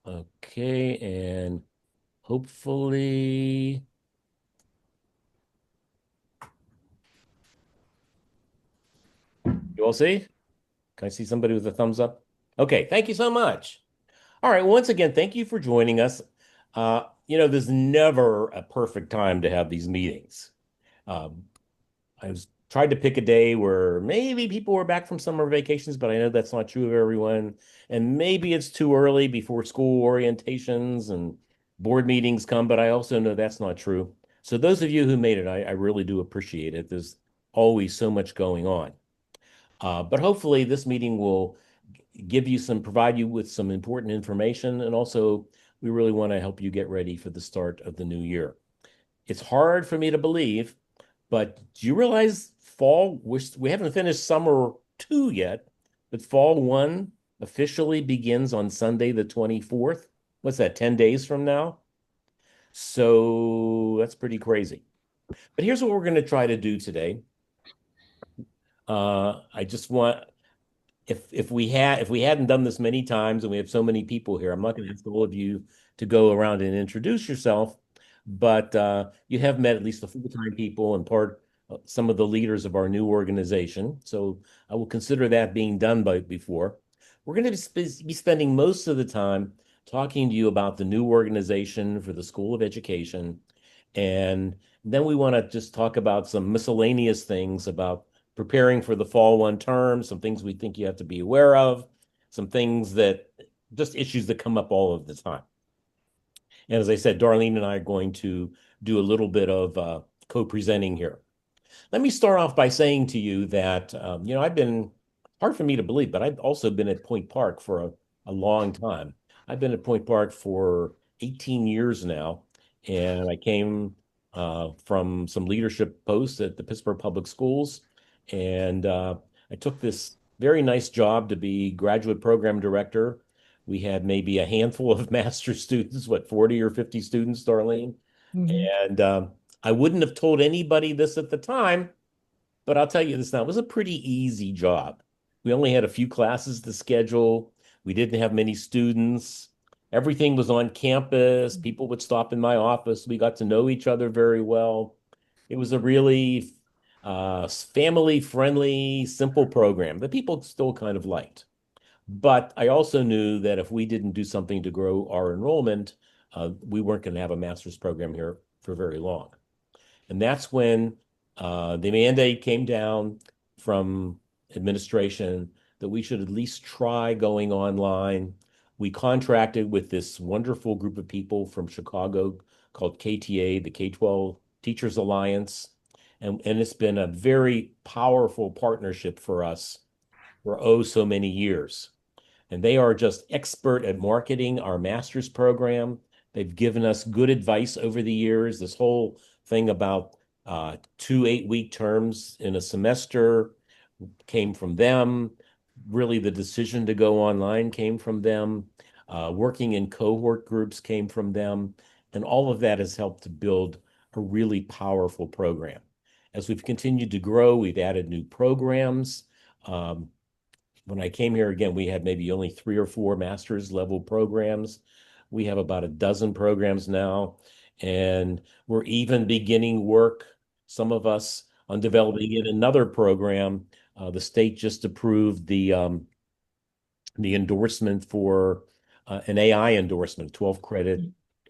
Okay, and hopefully you all see? Can I see somebody with a thumbs up? Okay, thank you so much. All right, once again, thank you for joining us. There's never a perfect time to have these meetings. Um, I was tried to pick a day where maybe people were back from summer vacations, but I know that's not true of everyone. And maybe it's too early before school orientations and board meetings come, but I also know that's not true. So those of you who made it, I really do appreciate it. There's always so much going on. But hopefully this meeting will provide you with some important information. And also, we really want to help you get ready for the start of the new year. It's hard for me to believe, but do you realize we haven't finished summer two yet, but fall one officially begins on Sunday, the 24th? What's that, 10 days from now? So that's pretty crazy. But here's what we're going to try to do today. I just want if we hadn't done this many times and we have so many people here, I'm not going to ask all of you to go around and introduce yourself, but you have met at least the full-time people and some of the leaders of our new organization. So I will consider that being done by before. We're going to be spending most of the time talking to you about the new organization for the School of Education. And then we want to just talk about some miscellaneous things about preparing for the fall one term, some things we think you have to be aware of, some things that just issues that come up all of the time. And as I said, Darlene and I are going to do a little bit of co-presenting here. Let me start off by saying to you that, I've been, hard for me to believe, but I've also been at Point Park for a long time. I've been at Point Park for 18 years now, and I came from some leadership posts at the Pittsburgh Public Schools. And I took this very nice job to be graduate program director. We had maybe a handful of master students, what, 40 or 50 students, Darlene? Mhm. And I wouldn't have told anybody this at the time, but I'll tell you this now, it was a pretty easy job. We only had a few classes to schedule. We didn't have many students. Everything was on campus. People would stop in my office. We got to know each other very well. It was a really family-friendly, simple program that people still kind of liked. But I also knew that if we didn't do something to grow our enrollment, we weren't going to have a master's program here for very long. And that's when the mandate came down from administration that we should at least try going online. We contracted with this wonderful group of people from Chicago called KTA, the K-12 Teachers Alliance. And it's been a very powerful partnership for us for oh so many years. And they are just expert at marketing our master's program. They've given us good advice over the years. This whole thing about 2 8-week terms in a semester came from them. Really, the decision to go online came from them. Working in cohort groups came from them. And all of that has helped to build a really powerful program. As we've continued to grow, we've added new programs. Um, when I came here again, we had maybe only 3 or 4 master's level programs. We have about a dozen programs now, and we're even beginning work, some of us, on developing yet another program. The state just approved the endorsement for an AI endorsement, 12 credit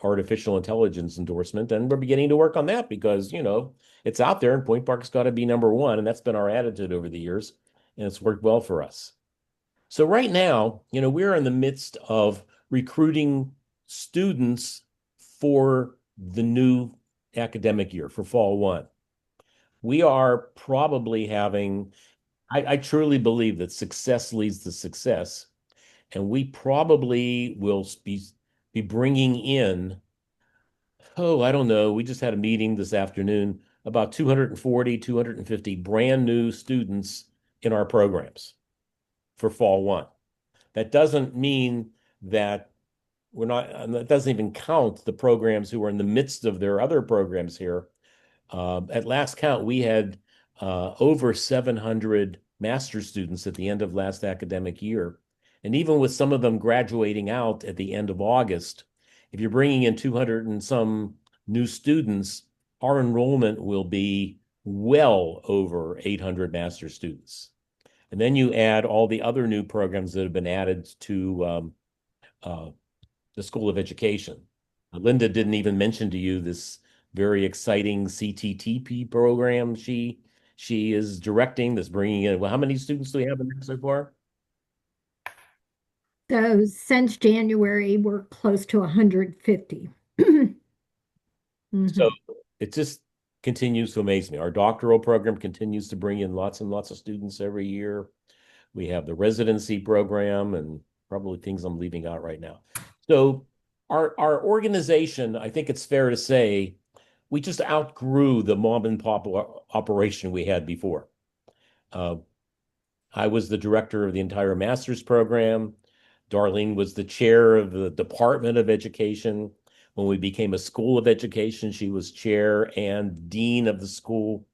artificial intelligence endorsement. And we're beginning to work on that because, it's out there and Point Park's got to be number one. And that's been our attitude over the years. And it's worked well for us. So right now, we're in the midst of recruiting students for the new academic year for fall one. We are probably having, I truly believe that success leads to success, and we probably will be bringing in, oh, I don't know, we just had a meeting this afternoon about 240, 250 brand new students in our programs for fall one. That doesn't mean that we're not, and that doesn't even count the programs who are in the midst of their other programs here. At last count, we had over 700 master's students at the end of last academic year. And even with some of them graduating out at the end of August, if you're bringing in 200 and some new students, our enrollment will be well over 800 master's students. And then you add all the other new programs that have been added to uh, the School of Education. Linda didn't even mention to you this very exciting CTTP program she is directing that's bringing in. Well, how many students do we have in there so far? So since January, we're close to 150. So Mhm. it just continues to amaze me. Our doctoral program continues to bring in lots and lots of students every year. We have the residency program and probably things I'm leaving out right now. So our organization, I think it's fair to say, we just outgrew the mom and pop operation we had before. Uh, I was the director of the entire master's program. Darlene was the chair of the Department of Education. When we became a school of education, she was chair and dean of the school.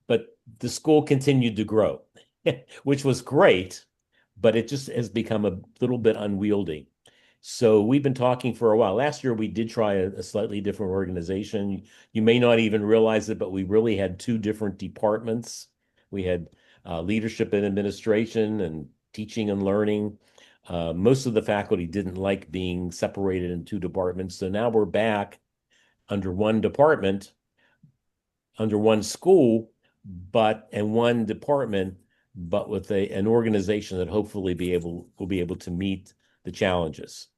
But the school continued to grow, which was great, but it just has become a little bit unwieldy. So we've been talking for a while. Last year, we did try a slightly different organization. You may not even realize it, but we really had two different departments. We had leadership and administration and teaching and learning. Most of the faculty didn't like being separated in two departments. So now we're back under one department, under one school, but and one department, but with an organization that hopefully will be able to meet the challenges.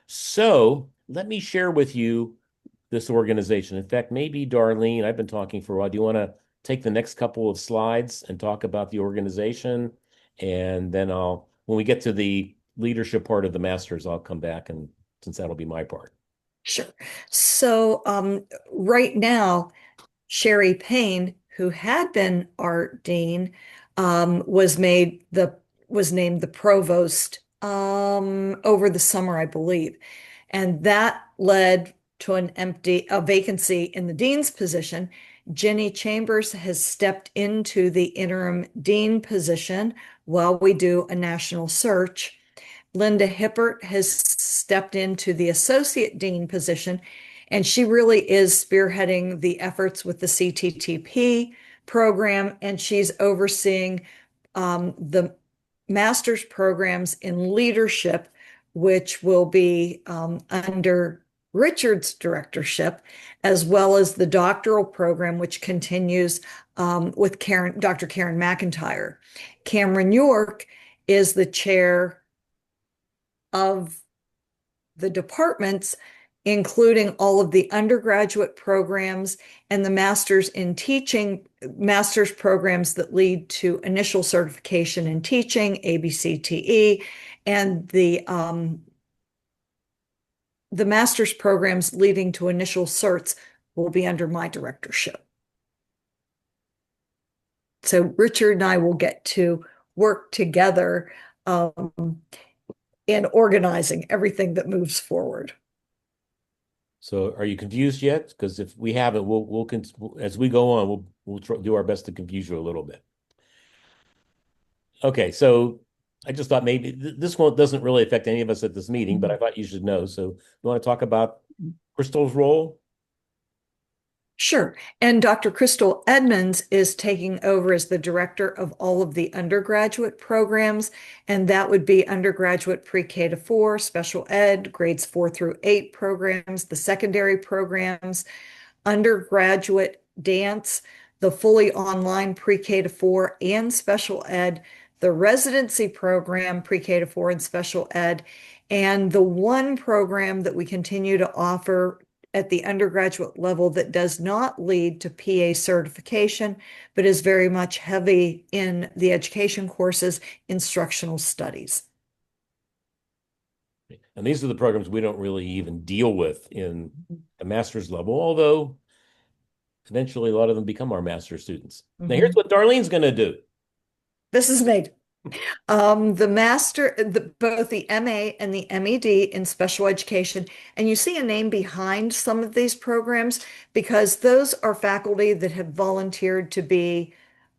So let me share with you this organization. In fact, maybe Darlene, I've been talking for a while. Do you want to take the next couple of slides and talk about the organization? And then when we get to the leadership part of the masters, I'll come back and since that'll be my part. Sure. So right now, Sherry Payne, who had been our dean, was named the provost over the summer, I believe, and that led to a vacancy in the dean's position. Jenny Chambers has stepped into the interim dean position while we do a national search. Linda Hippert has stepped into the associate dean position, and she really is spearheading the efforts with the CTTP program, and she's overseeing the master's programs in leadership, which will be under Richard's directorship, as well as the doctoral program, which continues with Dr. Karen McIntyre. Cameron York is the chair of the departments, including all of the undergraduate programs and the master's in teaching, master's programs that lead to initial certification in teaching, ABCTE, and the master's programs leading to initial certs will be under my directorship. So Richard and I will get to work together in organizing everything that moves forward. So are you confused yet? Because if we haven't, as we go on, we'll do our best to confuse you a little bit. Okay, so I just thought maybe this one doesn't really affect any of us at this meeting, but I thought you should know. So you want to talk about Crystal's role? Sure. And Dr. Crystal Edmonds is taking over as the director of all of the undergraduate programs, and that would be undergraduate pre-K to 4, special ed, grades 4 through 8 programs, the secondary programs, undergraduate dance, the fully online pre-K to 4 and special ed, the residency program pre-K to 4 and special ed, and the one program that we continue to offer at the undergraduate level that does not lead to PA certification, but is very much heavy in the education courses, instructional studies. And these are the programs we don't really even deal with in the master's level, although eventually a lot of them become our master students. Now, here's what Darlene's going to do. This is made. Both the MA and the MED in special education, and you see a name behind some of these programs because those are faculty that have volunteered to be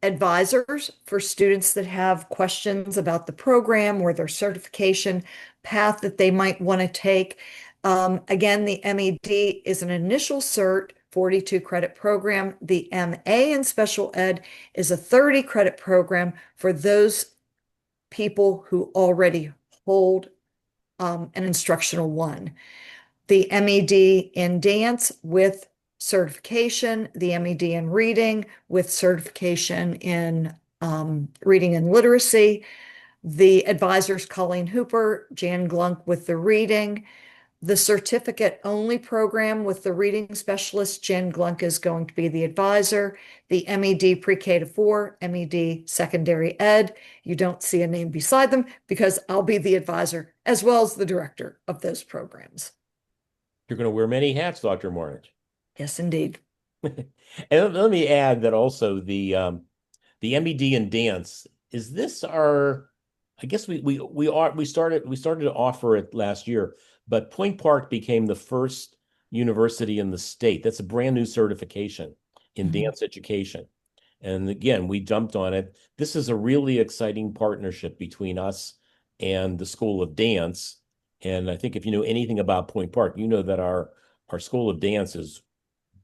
advisors for students that have questions about the program or their certification path that they might want to take. Again, the MED is an initial cert, 42 credit program. The MA in special ed is a 30 credit program for those people who already hold an instructional one. The MED in dance with certification, the MED in reading with certification in reading and literacy, the advisors Colleen Hooper, Jan Glunk with the reading, the certificate only program with the reading specialist, Jen Glunk is going to be the advisor. The MED pre-K to 4, MED secondary ed. You don't see a name beside them because I'll be the advisor as well as the director of those programs. You're going to wear many hats, Dr. Mornich. Yes, indeed. And let me add that also the MED in dance, is this our, I guess we started to offer it last year, but Point Park became the first university in the state. That's a brand new certification in dance education. And again, we jumped on it. This is a really exciting partnership between us and the School of Dance. And I think if you know anything about Point Park, you know that our School of Dance is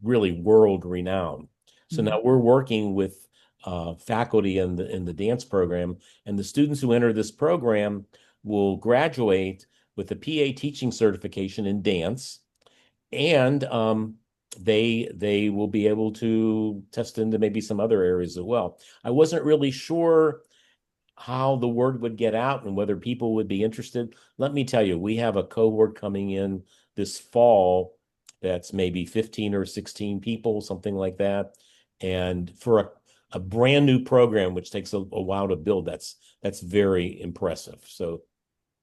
really world renowned. So now we're working with faculty in the dance program, and the students who enter this program will graduate with a PA teaching certification in dance, and they will be able to test into maybe some other areas as well. I wasn't really sure how the word would get out and whether people would be interested. Let me tell you, we have a cohort coming in this fall that's maybe 15 or 16 people, something like that. And for a brand new program, which takes a while to build, that's very impressive. So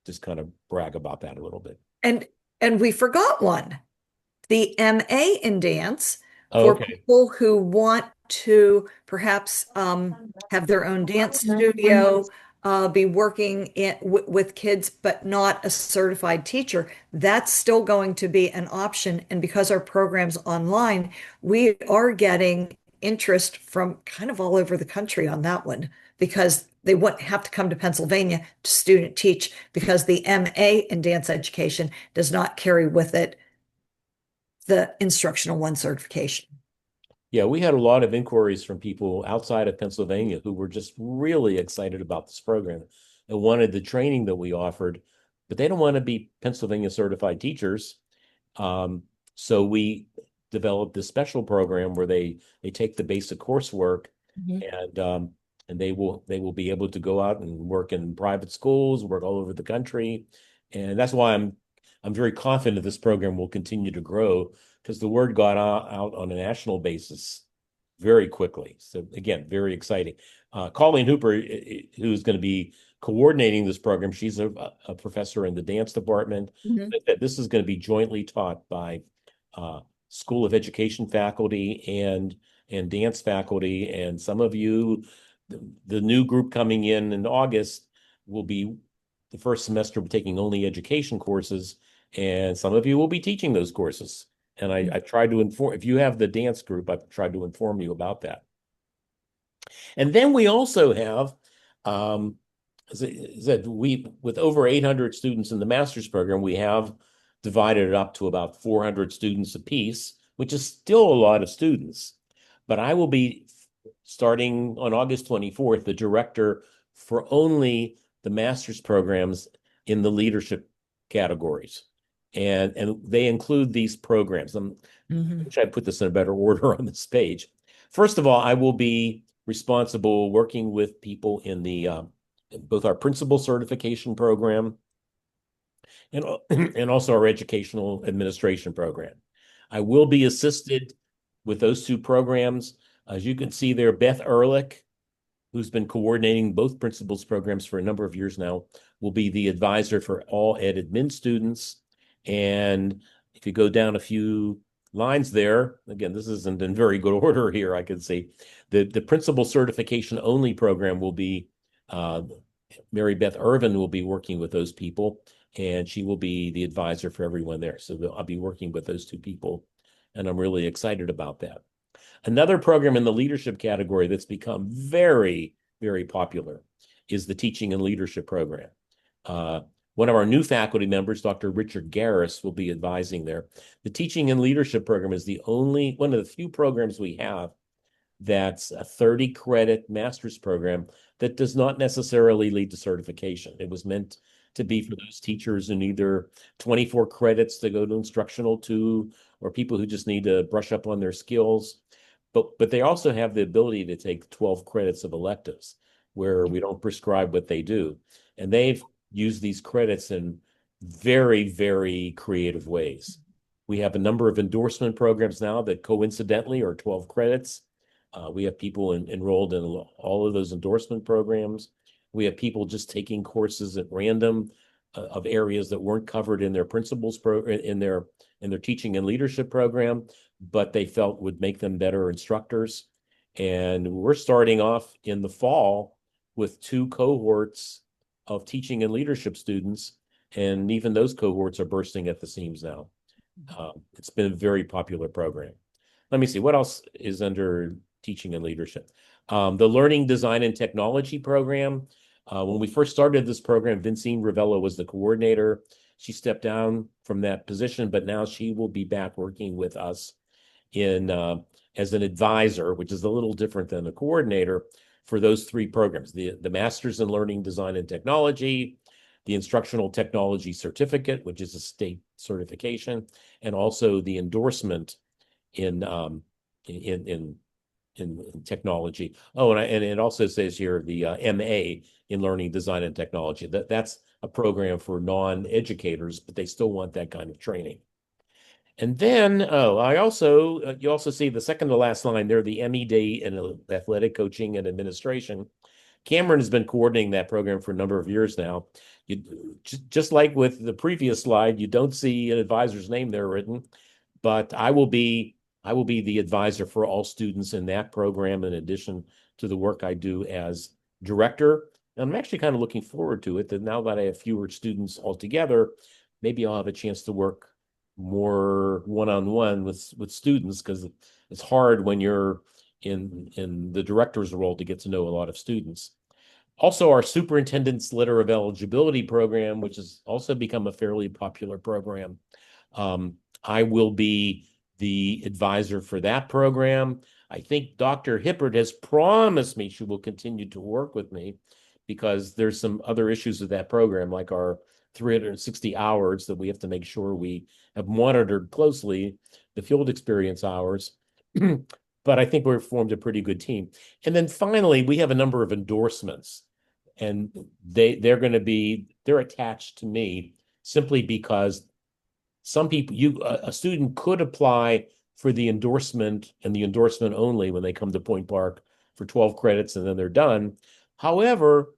just kind of brag about that a little bit. And we forgot one. The MA in dance Oh, for okay. people who want to perhaps have their own dance studio, be working with kids, but not a certified teacher. That's still going to be an option. And because our program's online, we are getting interest from kind of all over the country on that one because they wouldn't have to come to Pennsylvania to student teach because the MA in dance education does not carry with it the instructional one certification. Yeah, we had a lot of inquiries from people outside of Pennsylvania who were just really excited about this program and wanted the training that we offered, but they don't want to be Pennsylvania certified teachers. So we developed this special program where they take the basic coursework and they will be able to go out and work in private schools, work all over the country. And that's why I'm very confident this program will continue to grow because the word got out on a national basis very quickly. So again, very exciting. Colleen Hooper, who's going to be coordinating this program, she's a professor in the dance department. This is going to be jointly taught by School of Education faculty and dance faculty. And some of you, the new group coming in August will be the first semester taking only education courses, and some of you will be teaching those courses. And I tried to inform, if you have the dance group, I've tried to inform you about that. And then we also have, as I said, with over 800 students in the master's program, we have divided it up to about 400 students apiece, which is still a lot of students. But I will be starting on August 24th, the director for only the master's programs in the leadership categories. And they include these programs. Which I put this in a better order on this page. First of all, I will be responsible working with people in the both our principal certification program and also our educational administration program. I will be assisted with those two programs. As you can see there, Beth Ehrlich, who's been coordinating both principals programs for a number of years now, will be the advisor for all ed admin students. And if you go down a few lines there, again, this isn't in very good order here, I can see. The principal certification only program will be, Mary Beth Irvin will be working with those people, and she will be the advisor for everyone there. So I'll be working with those two people, and I'm really excited about that. Another program in the leadership category that's become very, very popular is the Teaching and Leadership program. One of our new faculty members, Dr. Richard Garris, will be advising there. The Teaching and Leadership program is one of the few programs we have that's a 30-credit master's program that does not necessarily lead to certification. It was meant to be for those teachers who need either 24 credits to go to instructional 2, or people who just need to brush up on their skills. But they also have the ability to take 12 credits of electives where we don't prescribe what they do. And they've used these credits in very, very creative ways. We have a number of endorsement programs now that coincidentally are 12 credits. We have people enrolled in all of those endorsement programs. We have people just taking courses at random of areas that weren't covered in their principles in their teaching and leadership program, but they felt would make them better instructors. And we're starting off in the fall with 2 cohorts of teaching and leadership students, and even those cohorts are bursting at the seams now. It's been a very popular program. Let me see, what else is under teaching and leadership? The Learning Design and Technology program. When we first started this program, Vincine Ravello was the coordinator. She stepped down from that position, but now she will be back working with us as an advisor, which is a little different than a coordinator for those 3 programs, the Masters in Learning Design and Technology, the Instructional Technology Certificate, which is a state certification, and also the endorsement in technology. Oh, and it also says here the MA in Learning Design and Technology. That's a program for non-educators, but they still want that kind of training. And then, you also see the second to last line there, the MED in Athletic Coaching and Administration. Cameron has been coordinating that program for a number of years now. Just like with the previous slide, you don't see an advisor's name there written, but I will be the advisor for all students in that program, in addition to the work I do as director. And I'm actually kind of looking forward to it, that now that I have fewer students altogether, maybe I'll have a chance to work more one-on-one with students, because it's hard when you're in the director's role to get to know a lot of students. Also, our Superintendent's Letter of Eligibility program, which has also become a fairly popular program. I will be the advisor for that program. I think Dr. Hippert has promised me she will continue to work with me, because there's some other issues with that program, like our 360 hours that we have to make sure we have monitored closely, the field experience hours. But I think we've formed a pretty good team. And then finally, we have a number of endorsements, and they're attached to me simply because some people, a student could apply for the endorsement and the endorsement only when they come to Point Park for 12 credits, and then they're done. However,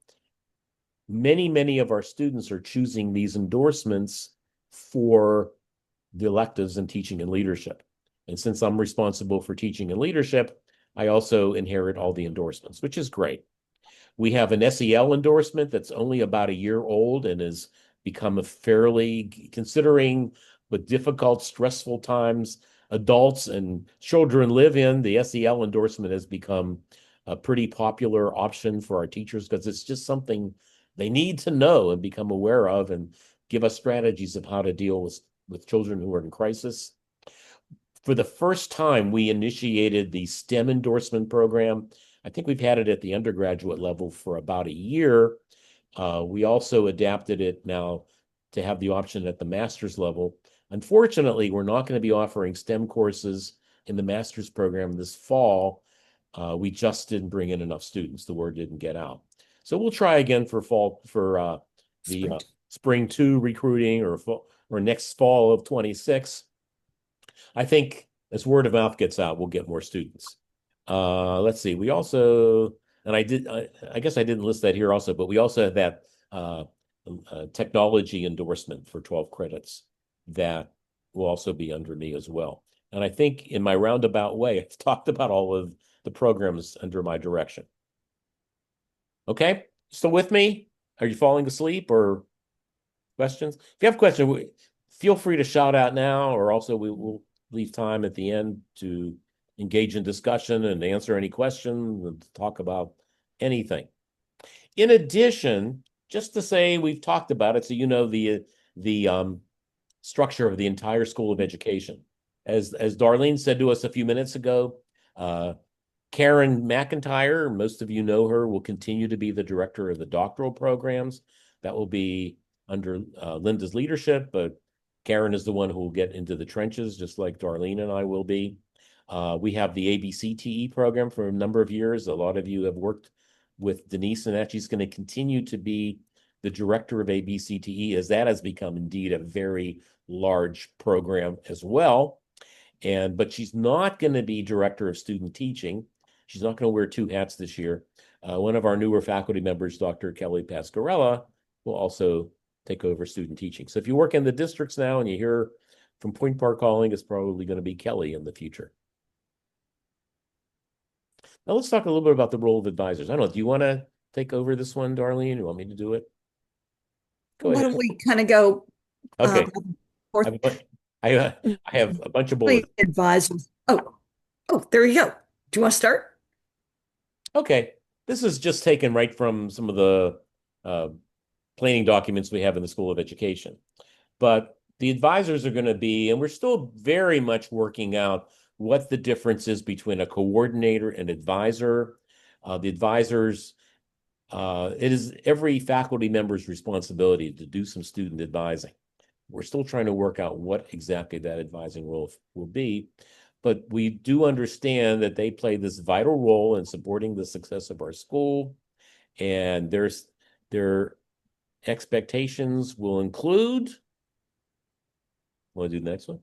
many of our students are choosing these endorsements for the electives in teaching and leadership. And since I'm responsible for teaching and leadership, I also inherit all the endorsements, which is great. We have an SEL endorsement that's only about a year old and has become a fairly, considering the difficult, stressful times adults and children live in, the SEL endorsement has become a pretty popular option for our teachers, because it's just something they need to know and become aware of, and give us strategies of how to deal with children who are in crisis. For the first time, we initiated the STEM endorsement program. I think we've had it at the undergraduate level for about a year. We also adapted it now to have the option at the master's level. Unfortunately, we're not going to be offering STEM courses in the master's program this fall. We just didn't bring in enough students. The word didn't get out. So we'll try again for the spring 2 recruiting, or next fall of 26. I think as word of mouth gets out, we'll get more students. Let's see. We also, and I guess I didn't list that here also, but we also have that technology endorsement for 12 credits that will also be under me as well. And I think in my roundabout way, I've talked about all of the programs under my direction. Okay, still with me? Are you falling asleep, or questions? If you have questions, feel free to shout out now, or also we will leave time at the end to engage in discussion and answer any questions and talk about anything. In addition, just to say we've talked about it, so you know the structure of the entire School of Education. As Darlene said to us a few minutes ago, Karen McIntyre, most of you know her, will continue to be the director of the doctoral programs. That will be under Linda's leadership, but Karen is the one who will get into the trenches, just like Darlene and I will be. We have the ABCTE program for a number of years. A lot of you have worked with Denise, and that she's going to continue to be the director of ABCTE, as that has become indeed a very large program as well. But she's not going to be director of student teaching. She's not going to wear two hats this year. One of our newer faculty members, Dr. Kelly Pascarella, will also take over student teaching. So if you work in the districts now and you hear from Point Park calling, it's probably going to be Kelly in the future. Now let's talk a little bit about the role of advisors. I don't know, do you want to take over this one, Darlene? You want me to do it? Go Why ahead. don't we kind of go Okay. forth? I have a bunch of bullets. Advisors. Oh, there you go. Do you want to start? Okay. This is just taken right from some of the planning documents we have in the School of Education. But the advisors are going to be, and we're still very much working out what the difference is between a coordinator and advisor. The advisors, it is every faculty member's responsibility to do some student advising. We're still trying to work out what exactly that advising role will be, but we do understand that they play this vital role in supporting the success of our school, and their expectations will include, want to do the next one?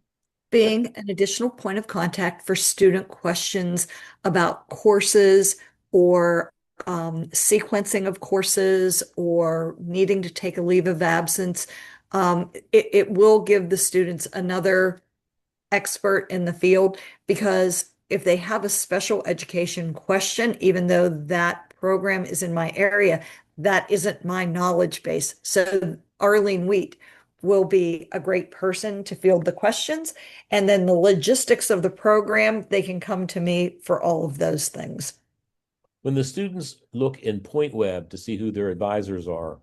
Being an additional point of contact for student questions about courses or sequencing of courses or needing to take a leave of absence. It will give the students another expert in the field, because if they have a special education question, even though that program is in my area, that isn't my knowledge base. So Arlene Wheat will be a great person to field the questions. And then the logistics of the program, they can come to me for all of those things. When the students look in Point Web to see who their advisors are,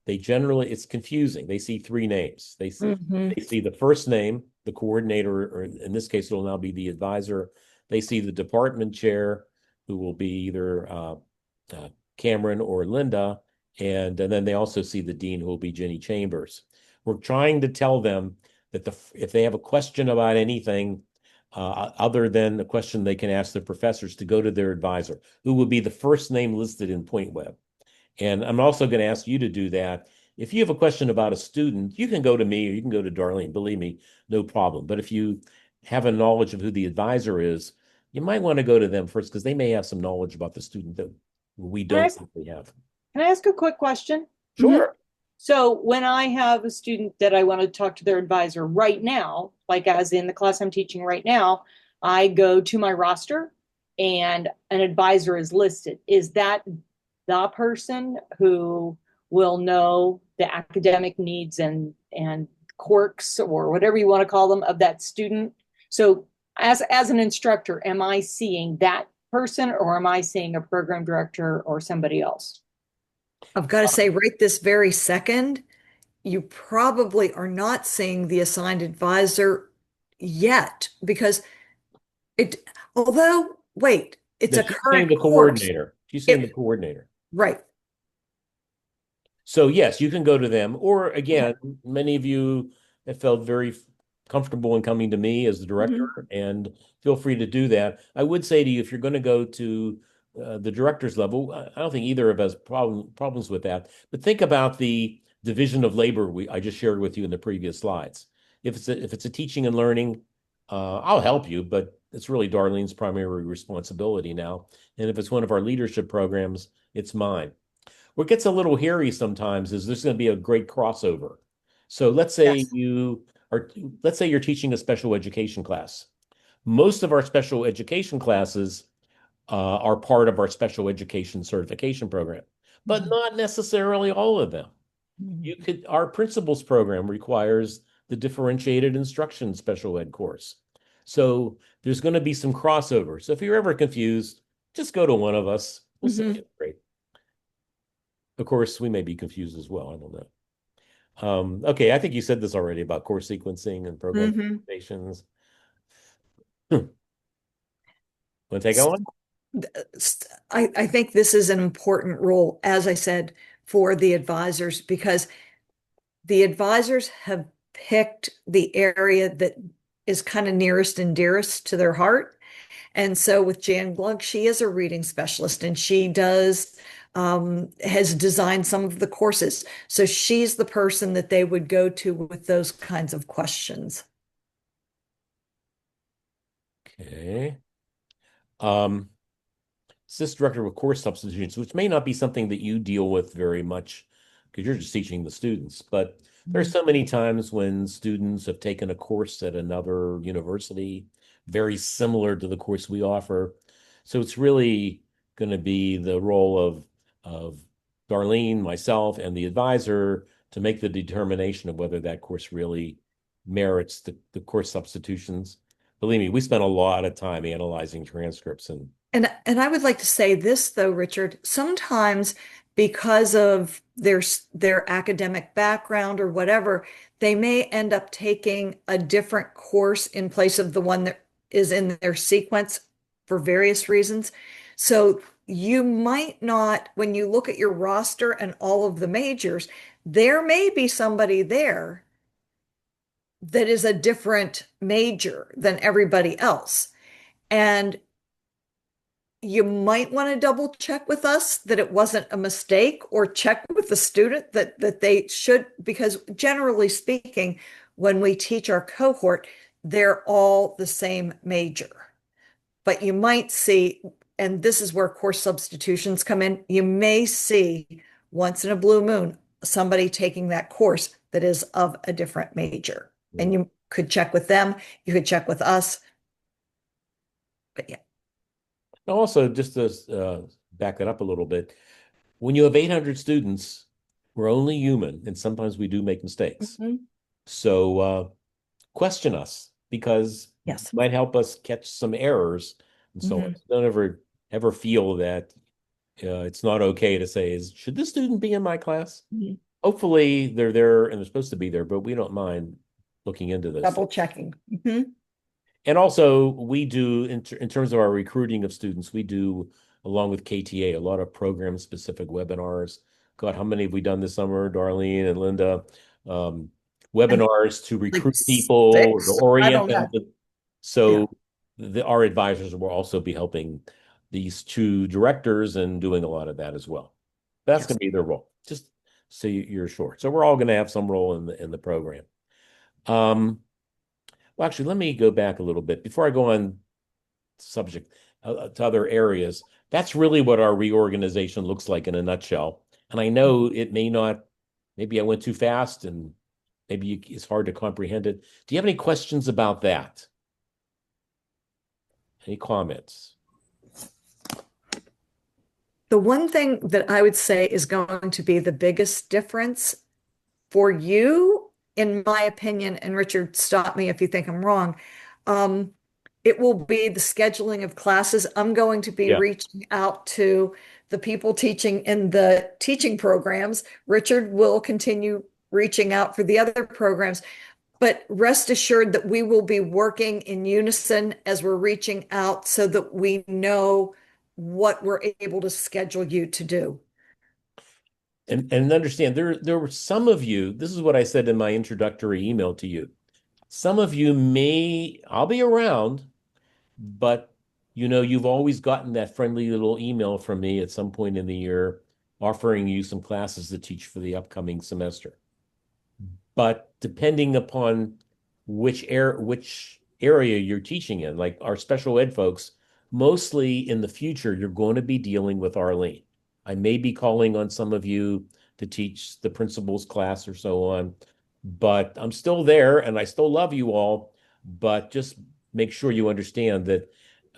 they generally, it's confusing. They see three names. They see the first name, the coordinator, or in this case, it'll now be the advisor. They see the department chair, who will be either Cameron or Linda. And then they also see the dean, who will be Jenny Chambers. We're trying to tell them that if they have a question about anything other than a question they can ask the professors, to go to their advisor, who will be the first name listed in Point Web. And I'm also going to ask you to do that. If you have a question about a student, you can go to me or you can go to Darlene. Believe me, no problem. But if you have a knowledge of who the advisor is, you might want to go to them first, because they may have some knowledge about the student that we don't simply have. Can I ask a quick question? Sure. So when I have a student that I want to talk to their advisor right now, like as in the class I'm teaching right now, I go to my roster and an advisor is listed. Is that the person who will know the academic needs and quirks, or whatever you want to call them, of that student? So as an instructor, am I seeing that person, or am I seeing a program director or somebody else? I've got to say, right this very second, you probably are not seeing the assigned advisor yet, because although, wait, it's a current the course. Coordinator. She's saying the coordinator. Right. So yes, you can go to them, or again, many of you have felt very comfortable in coming to me as the director, and feel free to do that. I would say to you, if you're going to go to the director's level, I don't think either of us problems with that, but think about the division of labor I just shared with you in the previous slides. If it's a teaching and learning, I'll help you, but it's really Darlene's primary responsibility now. And if it's one of our leadership programs, it's mine. What gets a little hairy sometimes is there's going to be a great crossover. So let's say you're teaching a special education class. Most of our special education classes are part of our special education certification program, but not necessarily all of them. Our principals program requires the differentiated instruction special ed course. So there's going to be some crossover. So if you're ever confused, just go to one of us. We'll set you straight. Of course, we may be confused as well. I don't know. Okay, I think you said this already about course sequencing and program presentations. Want to take on? I think this is an important role, as I said, for the advisors, because the advisors have picked the area that is kind of nearest and dearest to their heart. And so with Jan Glug, she is a reading specialist, and she has designed some of the courses. So she's the person that they would go to with those kinds of questions. Okay. Assist director of course substitutions, which may not be something that you deal with very much because you're just teaching the students, but there's so many times when students have taken a course at another university, very similar to the course we offer. So it's really going to be the role of Darlene, myself, and the advisor to make the determination of whether that course really merits the course substitutions. Believe me, we spent a lot of time analyzing transcripts And I would like to say this though, Richard, sometimes because of their academic background or whatever, they may end up taking a different course in place of the one that is in their sequence for various reasons. So you might not, when you look at your roster and all of the majors, there may be somebody there that is a different major than everybody else. And you might want to double check with us that it wasn't a mistake, or check with the student that they should, because generally speaking, when we teach our cohort, they're all the same major. But you might see, and this is where course substitutions come in, you may see once in a blue moon somebody taking that course that is of a different major. And you could check with them, you could check with us. But yeah. Also, just to back that up a little bit, when you have 800 students, we're only human, and sometimes we do make mistakes. So question us, because Yes, it might help us catch some errors and so on. Don't ever feel that it's not okay to say, should this student be in my class? Hopefully they're there and they're supposed to be there, but we don't mind looking into this. double checking. And also, we do, in terms of our recruiting of students, we do, along with KTA, a lot of program-specific webinars. God, how many have we done this summer, Darlene and Linda? Webinars to recruit people, to orient them. So our advisors will also be helping these two directors and doing a lot of that as well. That's going to be their role, just so you're sure. So we're all going to have some role in the program. Well, actually, let me go back a little bit before I go on subject to other areas. That's really what our reorganization looks like in a nutshell. And I know it may not, maybe I went too fast and maybe it's hard to comprehend it. Do you have any questions about that? Any comments? The one thing that I would say is going to be the biggest difference for you, in my opinion, and Richard, stop me if you think I'm wrong, it will be the scheduling of classes. I'm going to be reaching out to the people teaching in the teaching programs. Richard will continue reaching out for the other programs, but rest assured that we will be working in unison as we're reaching out so that we know what we're able to schedule you to do. And understand, there were some of you, this is what I said in my introductory email to you. Some of you I'll be around, but you've always gotten that friendly little email from me at some point in the year offering you some classes to teach for the upcoming semester. But depending upon which area you're teaching in, like our special ed folks, mostly in the future, you're going to be dealing with Arlene. I may be calling on some of you to teach the principal's class or so on, but I'm still there and I still love you all. But just make sure you understand that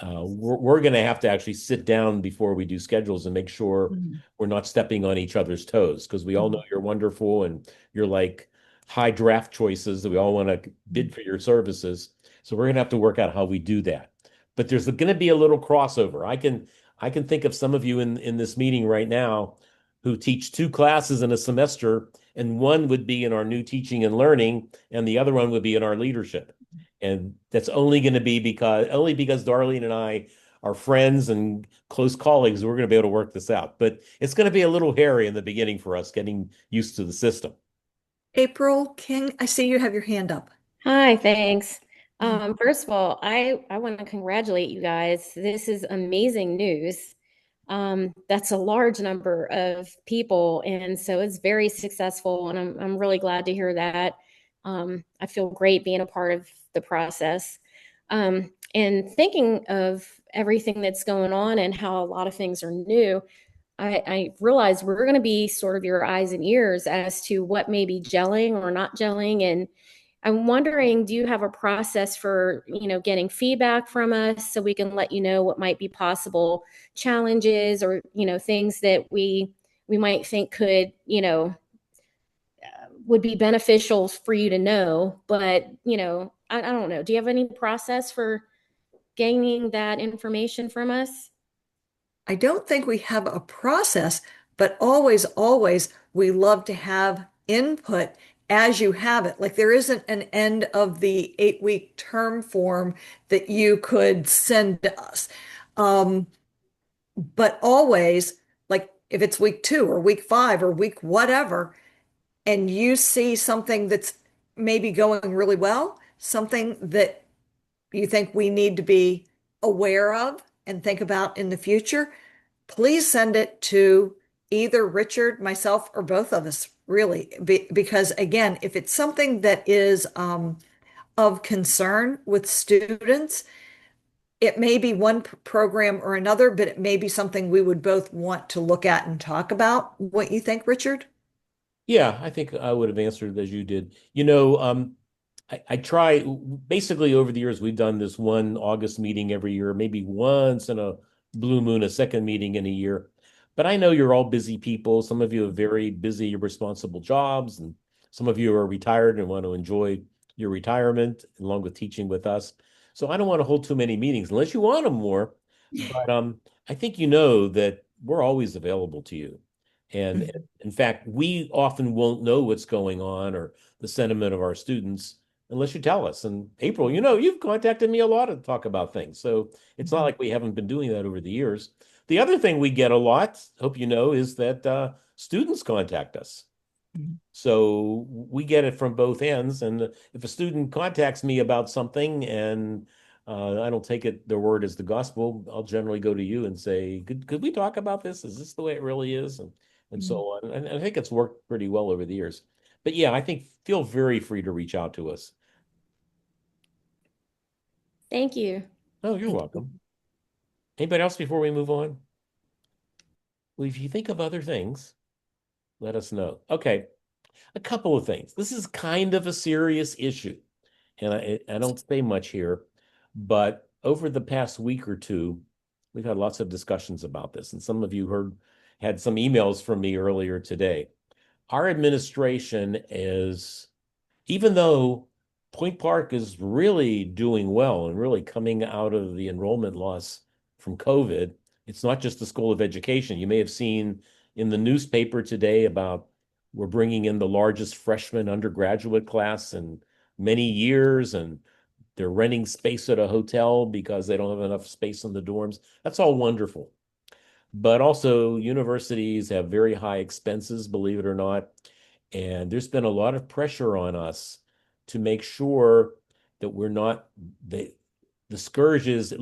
we're going to have to actually sit down before we do schedules and make sure we're not stepping on each other's toes, because we all know you're wonderful and you're like high draft choices that we all want to bid for your services. So we're going to have to work out how we do that. But there's going to be a little crossover. I can think of some of you in this meeting right now who teach two classes in a semester, and one would be in our new teaching and learning, and the other one would be in our leadership. And that's only because Darlene and I are friends and close colleagues, we're going to be able to work this out. But it's going to be a little hairy in the beginning for us getting used to the system. April King, I see you have your hand up. Hi, thanks. First of all, I want to congratulate you guys. This is amazing news. That's a large number of people, and so it's very successful, and I'm really glad to hear that. I feel great being a part of the process. And thinking of everything that's going on and how a lot of things are new, I realize we're going to be sort of your eyes and ears as to what may be gelling or not gelling. And I'm wondering, do you have a process for, getting feedback from us so we can let you know what might be possible challenges or, things that we might think could, would be beneficial for you to know. But, I don't know. Do you have any process for gaining that information from us? I don't think we have a process, but always, always, we love to have input as you have it. Like there isn't an end of the 8-week term form that you could send to us. But always, like if it's week 2 or week 5 or week whatever, and you see something that's maybe going really well, something that you think we need to be aware of and think about in the future, please send it to either Richard, myself, or both of us, really. Because again, if it's something that is of concern with students, it may be one program or another, but it may be something we would both want to look at and talk about. What you think, Richard? Yeah, I think I would have answered as you did. I try basically over the years, we've done this one August meeting every year, maybe once in a blue moon, a second meeting in a year. But I know you're all busy people. Some of you have very busy, responsible jobs, and some of you are retired and want to enjoy your retirement along with teaching with us. So I don't want to hold too many meetings unless you want them more. But I think you know that we're always available to you. And in fact, we often won't know what's going on or the sentiment of our students unless you tell us. And April, you've contacted me a lot to talk about things. So it's not like we haven't been doing that over the years. The other thing we get a lot, hope you know, is that students contact us. So we get it from both ends. And if a student contacts me about something and I don't take it their word as the gospel, I'll generally go to you and say, could we talk about this? Is this the way it really is? And so on. And I think it's worked pretty well over the years. But yeah, I think feel very free to reach out to us. Thank you. Oh, you're welcome. Anybody else before we move on? Well, if you think of other things, let us know. Okay, a couple of things. This is kind of a serious issue, and I don't say much here, but over the past week or two, we've had lots of discussions about this, and some of you had some emails from me earlier today. Our administration is, even though Point Park is really doing well and really coming out of the enrollment loss from COVID, it's not just the School of Education. You may have seen in the newspaper today about we're bringing in the largest freshman undergraduate class in many years, and they're renting space at a hotel because they don't have enough space in the dorms. That's all wonderful. But also, universities have very high expenses, believe it or not. And there's been a lot of pressure on us to make sure that we're not the scourge is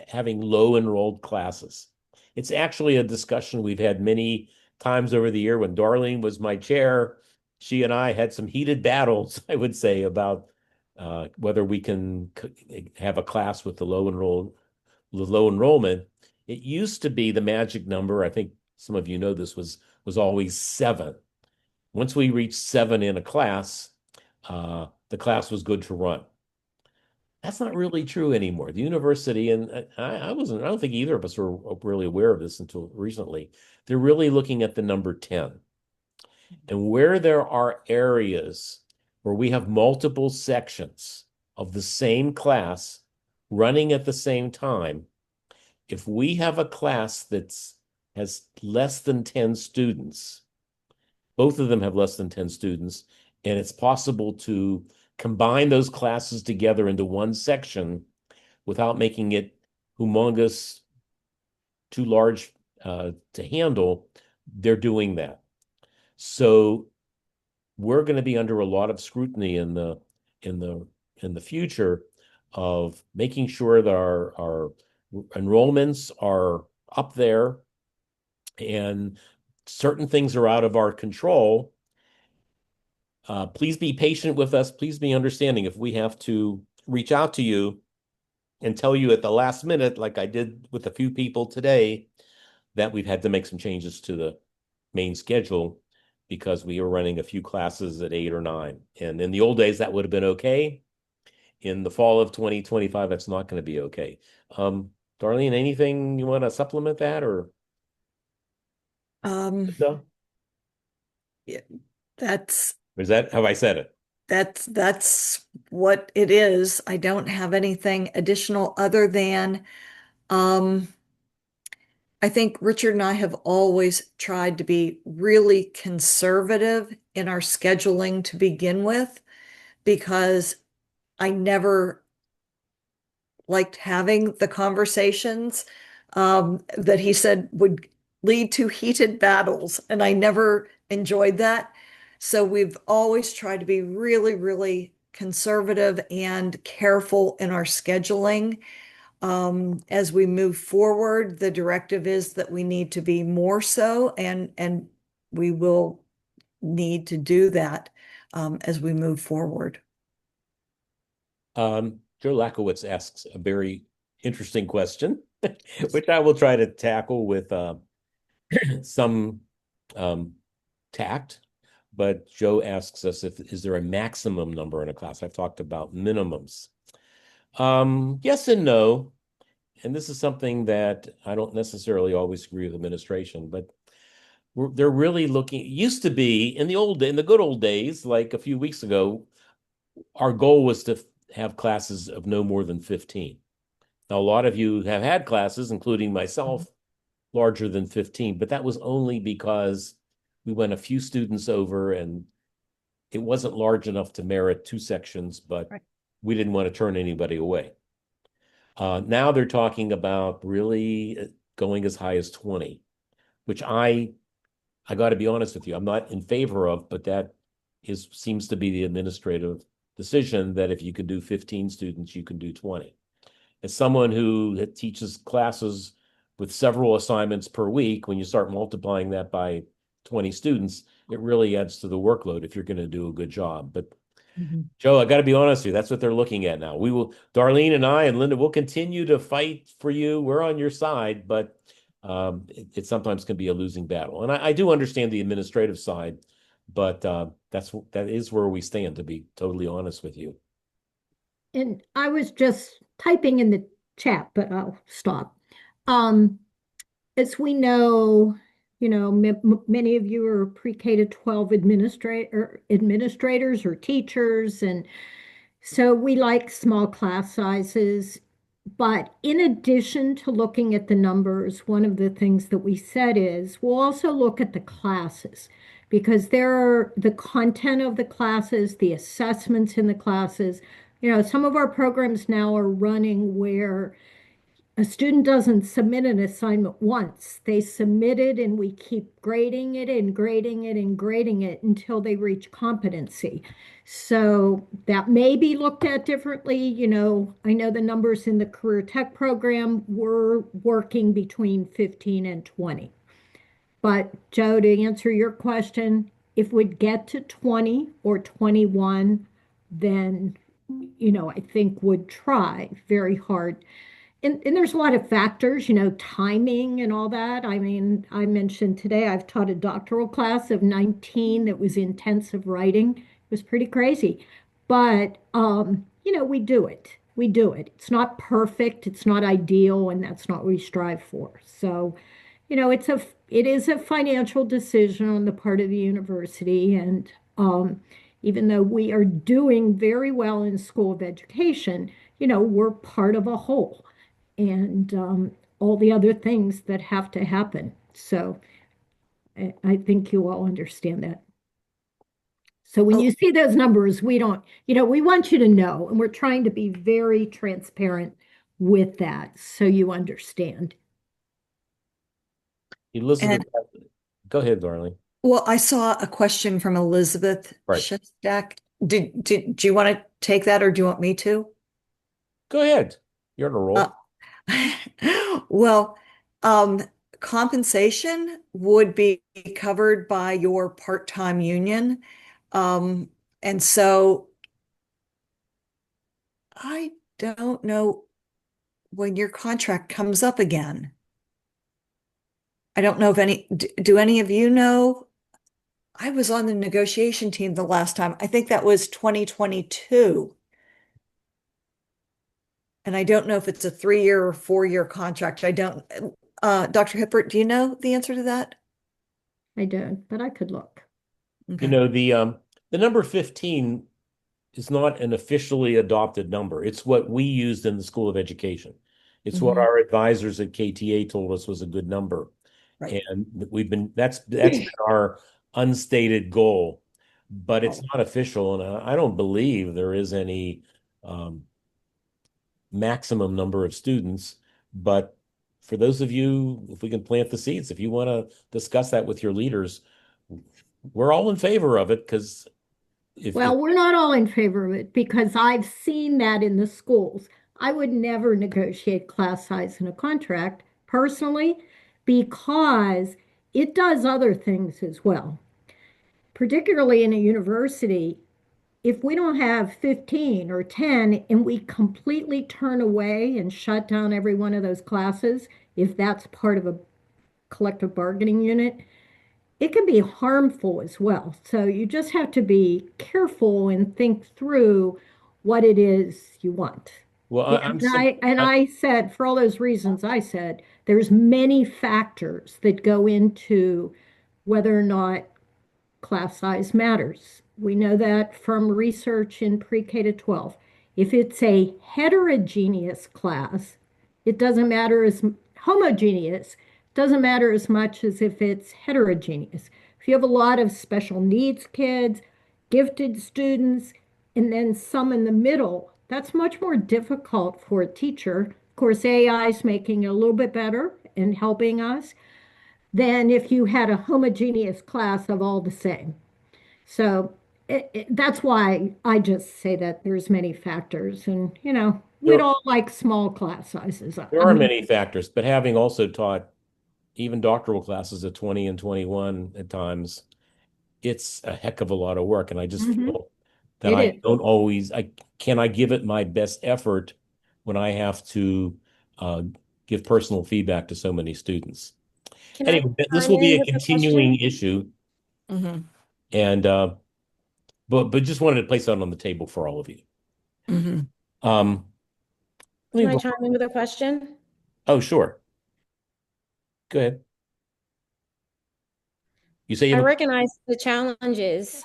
having low enrolled classes. It's actually a discussion we've had many times over the year. When Darlene was my chair, she and I had some heated battles, I would say, about whether we can have a class with the low enrollment. It used to be the magic number. I think some of you know this was always 7. Once we reached 7 in a class, the class was good to run. That's not really true anymore. The university, and I don't think either of us were really aware of this until recently. They're really looking at the number 10. And where there are areas where we have multiple sections of the same class running at the same time, if we have a class has less than 10 students, both of them have less than 10 students, and it's possible to combine those classes together into one section without making it humongous, too large to handle, they're doing that. So we're going to be under a lot of scrutiny in the future of making sure that our enrollments are up there and certain things are out of our control. Please be patient with us. Please be understanding if we have to reach out to you and tell you at the last minute, like I did with a few people today, that we've had to make some changes to the main schedule because we were running a few classes at 8 or 9. And in the old days, that would have been okay. In the fall of 2025, that's not going to be okay. Darlene, anything you want to supplement that or? No? Yeah, that's Have I said it? that's what it is. I don't have anything additional other than I think Richard and I have always tried to be really conservative in our scheduling to begin with because I never liked having the conversations that he said would lead to heated battles, and I never enjoyed that. So we've always tried to be really, really conservative and careful in our scheduling. As we move forward, the directive is that we need to be more so, and we will need to do that as we move forward. Joe Lakowitz asks a very interesting question, which I will try to tackle with some tact. But Joe asks us is there a maximum number in a class? I've talked about minimums. Yes and no. And this is something that I don't necessarily always agree with administration, but they're really looking, it used to be in the good old days, like a few weeks ago, our goal was to have classes of no more than 15. Now, a lot of you have had classes, including myself, larger than 15, but that was only because we went a few students over and it wasn't large enough to merit 2 sections, but we didn't want to turn anybody away. Now they're talking about really going as high as 20, which I got to be honest with you, I'm not in favor of, but that seems to be the administrative decision that if you can do 15 students, you can do 20. As someone who teaches classes with several assignments per week, when you start multiplying that by 20 students, it really adds to the workload if you're going to do a good job. But Joe, I got to be honest with you, that's what they're looking at now. Darlene and I and Linda will continue to fight for you. We're on your side, but it sometimes can be a losing battle. And I do understand the administrative side, but that is where we stand, to be totally honest with you. And I was just typing in the chat, but I'll stop. As we know, many of you are pre-K to 12 administrators or teachers, and so we like small class sizes. But in addition to looking at the numbers, one of the things that we said is we'll also look at the classes because there are the content of the classes, the assessments in the classes. Some of our programs now are running where a student doesn't submit an assignment once. They submit it and we keep grading it and grading it and grading it until they reach competency. So that may be looked at differently. I know the numbers in the career tech program were working between 15 and 20. But Joe, to answer your question, if we'd get to 20 or 21, then, I think would try very hard. And there's a lot of factors, timing and all that. I mean, I mentioned today I've taught a doctoral class of 19 that was intensive writing. It was pretty crazy. But, we do it. We do it. It's not perfect. It's not ideal. And that's not what we strive for. So, it is a financial decision on the part of the university. And Even though we are doing very well in School of Education, we're part of a whole, and all the other things that have to happen. So I think you all understand that. So when Oh, you see those numbers, we don't, we want you to know, and we're trying to be very transparent with that so you understand. Elizabeth, and go ahead, darling. well, I saw a question from Elizabeth Right. Shestak. Do you want to take that, or do you want me to? Go ahead. You're on a roll. Well, um, compensation would be covered by your part-time union. Um, and so I don't know when your contract comes up again. I don't know if do any of you know? I was on the negotiation team the last time. I think that was 2022. And I don't know if it's a 3-year or 4-year contract. I don't, Dr. Hippert, do you know the answer to that? I don't, but I could look. You Okay. know, the number 15 is not an officially adopted number. It's what we used in the School of Education. It's what Mhm. our advisors at KTA told us was a good number. Right. And that's been our unstated goal, but it's not official. And I don't believe there is any maximum number of students. But for those of you, if we can plant the seeds, if you want to discuss that with your leaders, we're all in favor of it because if Well, we're not all in favor of it because I've seen that in the schools. I would never negotiate class size in a contract personally because it does other things as well. Particularly in a university, if we don't have 15 or 10 and we completely turn away and shut down every one of those classes, if that's part of a collective bargaining unit, it can be harmful as well. So you just have to be careful and think through what it is you want. well, Yeah, I'm and I said, for all those reasons I said, there's many factors that go into whether or not class size matters. We know that from research in pre-K to 12. If it's a heterogeneous class, it doesn't matter as homogeneous, doesn't matter as much as if it's heterogeneous. If you have a lot of special needs kids, gifted students, and then some in the middle, that's much more difficult for a teacher. Of course, AI is making it a little bit better and helping us than if you had a homogeneous class of all the same. So that's why I just say that there's many factors, and we'd there all like small class sizes. there I are mean, many factors, but having also taught even doctoral classes at 20 and 21 at times, it's a heck of a lot of work. And I just mhm, feel that it I is. don't always, I give it my best effort when I have to uh, give personal feedback to so many students. Can I Anyway, this chime will be in a with a question? continuing issue, Mhm. and but just wanted to place that on the table for all of you. Mhm. Um, let Can me, I chime in with a question? oh, sure. Go ahead. You say you I have a, recognize the challenges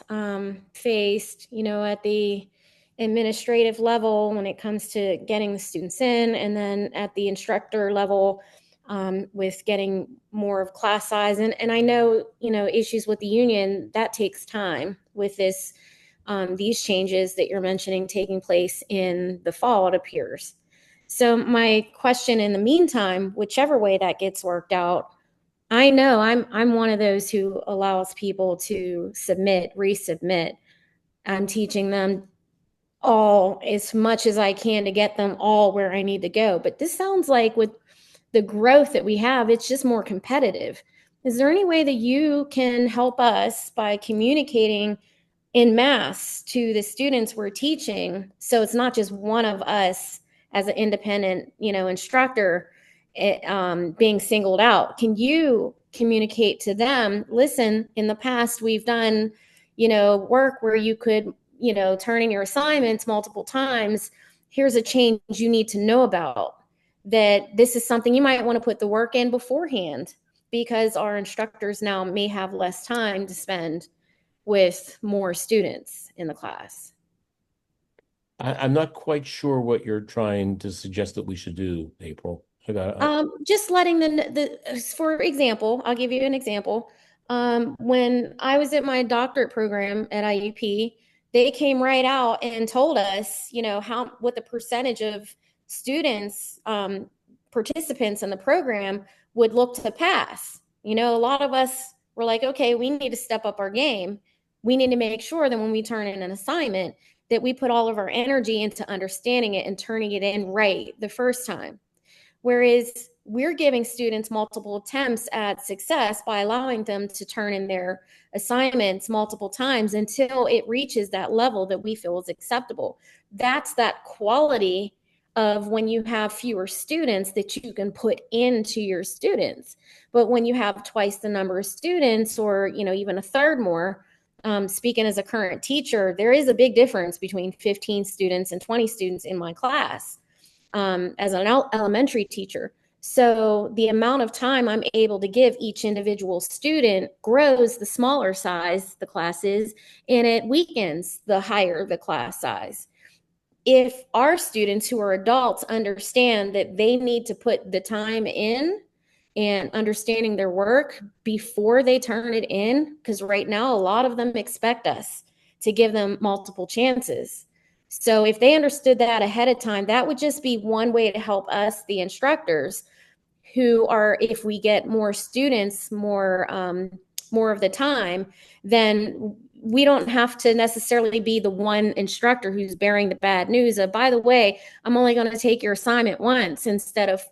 faced, at the administrative level when it comes to getting the students in, and then at the instructor level with getting more of class size. And I know, issues with the union, that takes time with these changes that you're mentioning taking place in the fall, it appears. So my question in the meantime, whichever way that gets worked out, I know I'm one of those who allows people to resubmit. I'm teaching them all as much as I can to get them all where I need to go. But this sounds like with the growth that we have, it's just more competitive. Is there any way that you can help us by communicating in mass to the students we're teaching, so it's not just one of us as an independent instructor being singled out? Can you communicate to them, listen, in the past we've done work where you could turn in your assignments multiple times. Here's a change you need to know about, that this is something you might want to put the work in beforehand, because our instructors now may have less time to spend with more students in the class. I'm not quite sure what you're trying to suggest that we should do, April. Just letting for example, I'll give you an example. When I was at my doctorate program at IUP, they came right out and told us, what the percentage of students, participants in the program would look to pass. A lot of us were like, okay, we need to step up our game. We need to make sure that when we turn in an assignment, that we put all of our energy into understanding it and turning it in right the first time. Whereas we're giving students multiple attempts at success by allowing them to turn in their assignments multiple times until it reaches that level that we feel is acceptable. That's that quality of when you have fewer students that you can put into your students. But when you have twice the number of students, or even a third more, speaking as a current teacher, there is a big difference between 15 students and 20 students in my class. As an elementary teacher. So the amount of time I'm able to give each individual student grows the smaller size the class is, and it weakens the higher the class size. If our students who are adults understand that they need to put the time in and understanding their work before they turn it in, because right now a lot of them expect us to give them multiple chances. So if they understood that ahead of time, that would just be one way to help us, the instructors, who are, if we get more students, more of the time, then we don't have to necessarily be the one instructor who's bearing the bad news of, by the way, I'm only going to take your assignment once instead of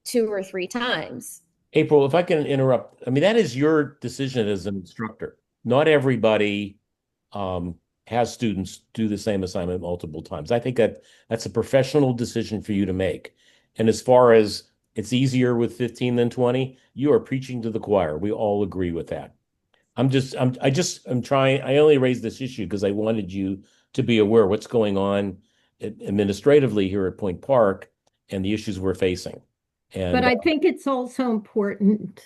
2 or 3 times. April, if I can interrupt, I mean, that is your decision as an instructor. Not everybody has students do the same assignment multiple times. I think that's a professional decision for you to make. And as far as it's easier with 15 than 20, you are preaching to the choir. We all agree with that. I'm trying, I only raised this issue because I wanted you to be aware of what's going on administratively here at Point Park and the issues we're facing. But I think it's also important,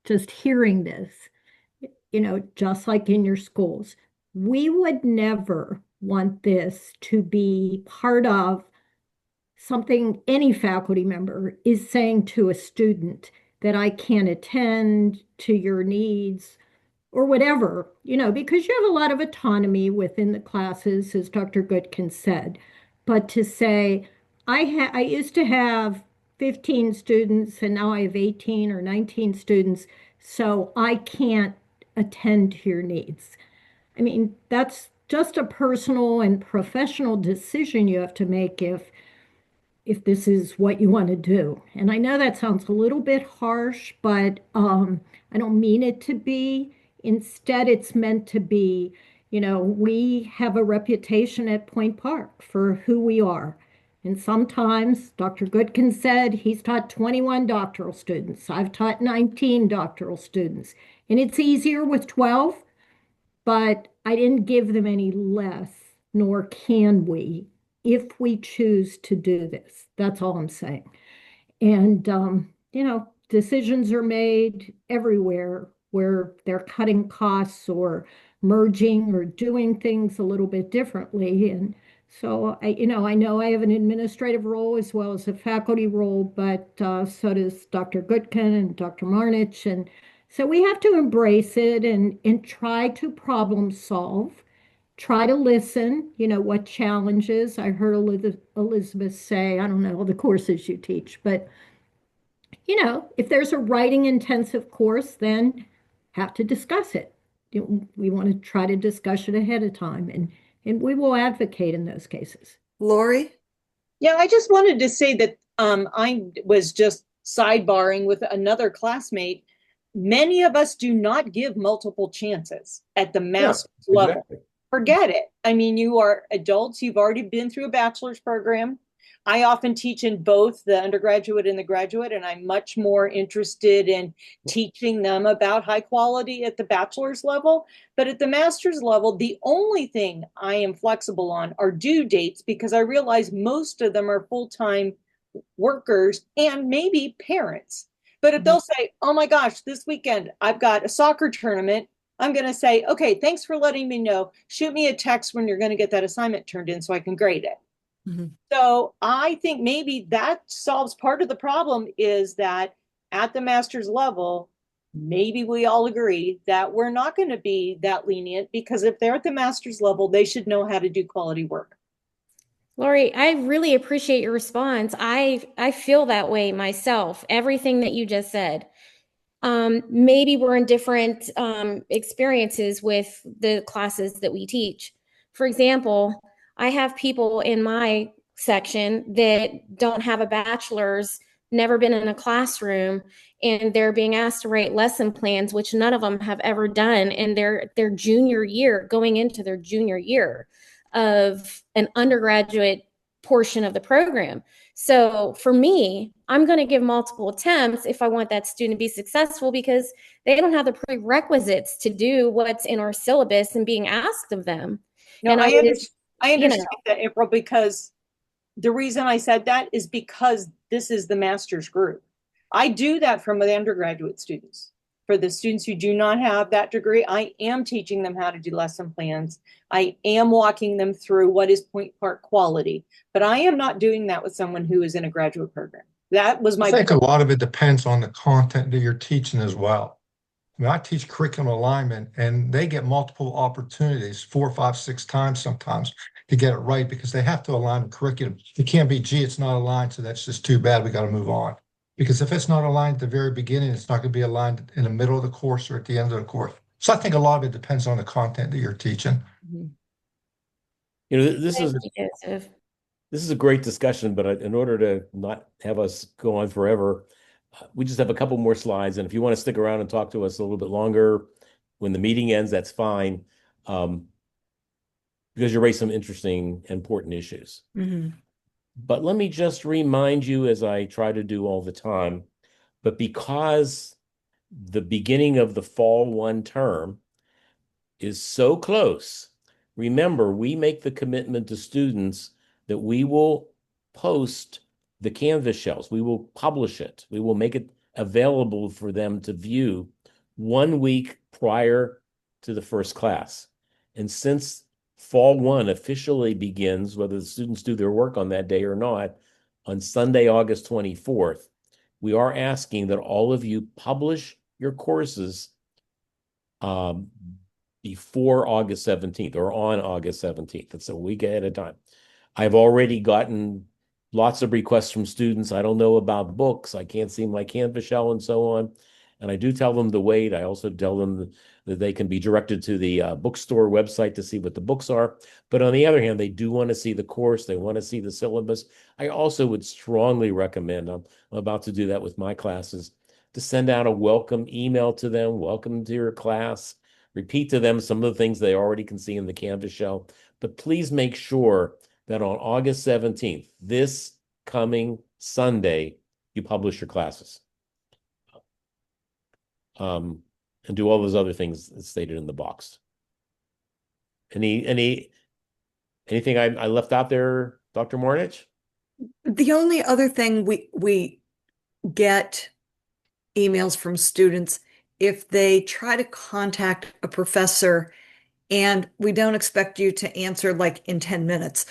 just hearing this, just like in your schools, we would never want this to be part of something any faculty member is saying to a student, that I can't attend to your needs or whatever, because you have a lot of autonomy within the classes, as Dr. Goodkin said. But to say, I used to have 15 students and now I have 18 or 19 students, so I can't attend to your needs. I mean, that's just a personal and professional decision you have to make if this is what you want to do. And I know that sounds a little bit harsh, but I don't mean it to be. Instead, it's meant to be, we have a reputation at Point Park for who we are. And sometimes, Dr. Goodkin said he's taught 21 doctoral students. I've taught 19 doctoral students. And it's easier with 12, but I didn't give them any less, nor can we, if we choose to do this. That's all I'm saying. And, decisions are made everywhere where they're cutting costs or merging or doing things a little bit differently. And so, I know I have an administrative role as well as a faculty role, but so does Dr. Goodkin and Dr. Marnich. And so we have to embrace it and try to problem solve. Try to listen, what challenges. I heard Elizabeth say, I don't know, the courses you teach, but, if there's a writing intensive course, then have to discuss it. We want to try to discuss it ahead of time, and we will advocate in those cases. Lori? Yeah, I just wanted to say that I was just sidebarring with another classmate. Many of us do not give multiple chances at the master's level. Exactly. Forget it. I mean, you are adults. You've already been through a bachelor's program. I often teach in both the undergraduate and the graduate, and I'm much more interested in teaching them about high quality at the bachelor's level. But at the master's level, the only thing I am flexible on are due dates, because I realize most of them are full-time workers and maybe parents. But if they'll say, oh my gosh, this weekend I've got a soccer tournament, I'm going to say, okay, thanks for letting me know. Shoot me a text when you're going to get that assignment turned in so I can grade it. So I think maybe that solves part of the problem, is that at the master's level, maybe we all agree that we're not going to be that lenient, because if they're at the master's level, they should know how to do quality work. Lori, I really appreciate your response. I feel that way myself. Everything that you just said. Maybe we're in different experiences with the classes that we teach. For example, I have people in my section that don't have a bachelor's, never been in a classroom, and they're being asked to write lesson plans, which none of them have ever done in their junior year, going into their junior year of an undergraduate portion of the program. So for me, I'm going to give multiple attempts if I want that student to be successful, because they don't have the prerequisites to do what's in our syllabus and being asked of them. No, And I you know, understand that, April, because the reason I said that is because this is the master's group. I do that for my undergraduate students. For the students who do not have that degree, I am teaching them how to do lesson plans. I am walking them through what is Point Park quality, but I am not doing that with someone who is in a graduate program. That was my I think point. a lot of it depends on the content that you're teaching as well. I mean, I teach curriculum alignment and they get multiple opportunities, 4, 5, 6 times sometimes to get it right, because they have to align the curriculum. It can't be, gee, it's not aligned, so that's just too bad, we got to move on. Because if it's not aligned at the very beginning, it's not going to be aligned in the middle of the course or at the end of the course. So I think a lot of it depends on the content that you're teaching. You know, this thank is you, Joseph. this is a great discussion, but in order to not have us go on forever, we just have a couple more slides. And if you want to stick around and talk to us a little bit longer when the meeting ends, that's fine. Because you raised some interesting, important issues. But let me just remind you, as I try to do all the time, but because the beginning of the fall 1 term is so close, remember, we make the commitment to students that we will post the Canvas shells. We will publish it. We will make it available for them to view 1 week prior to the first class. And since fall 1 officially begins, whether the students do their work on that day or not, on Sunday, August 24th, we are asking that all of you publish your courses before August 17th or on August 17th. It's a week ahead of time. I've already gotten lots of requests from students. I don't know about books. I can't see my Canvas shell and so on. And I do tell them to wait. I also tell them that they can be directed to the bookstore website to see what the books are. But on the other hand, they do want to see the course. They want to see the syllabus. I also would strongly recommend, I'm about to do that with my classes, to send out a welcome email to them. Welcome to your class. Repeat to them some of the things they already can see in the Canvas shell. But please make sure that on August 17th, this coming Sunday, you publish your classes. And do all those other things stated in the box. Anything I left out there, Dr. Mornich? The only other thing we get emails from students if they try to contact a professor, and we don't expect you to answer like in 10 minutes.